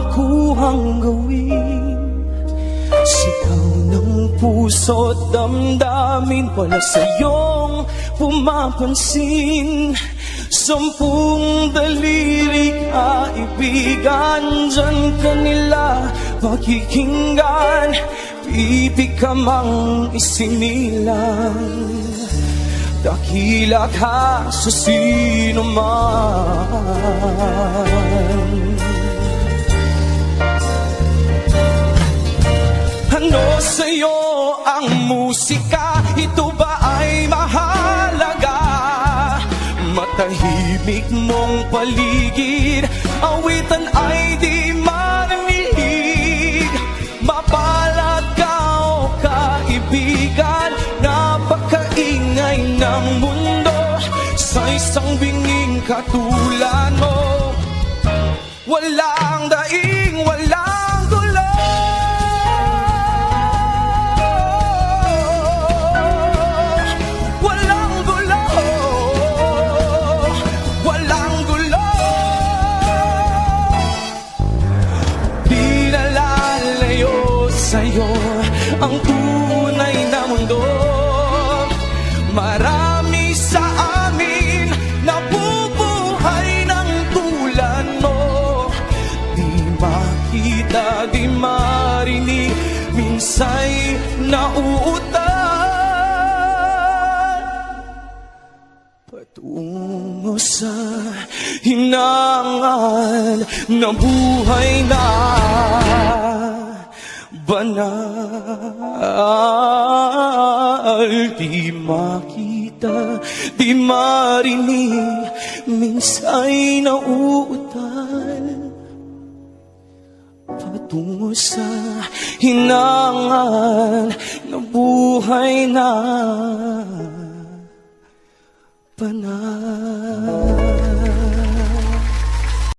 makuhang gawin. Sigaw ng puso't damdamin, wala sa'yong pumapansin. 10 daliri kaibigan, dyan ka nila pakikinggan. Pipi ka mang isinilang, dakila ka sa sino man. Ano sa'yo ang musika? Ito ba ay mahalaga? Matahimik mong paligid, awitan ay di marinig. Mapalad ka o kaibigan, napakaingay ng mundo. Sa isang binging katulad mo, walang daing, walang gulo. Walang gulo, walang gulo. Di nalalayo sa'yo ang tunay na mundo. Marami sa amin nabubuhay ng tulad mo. Di makita, di marinig, minsa'y nauutan patungo sa hinangan na buhay na banal. Di makita, di marinig, minsa'y nauutan patungo sa hinangan na buhay na banal.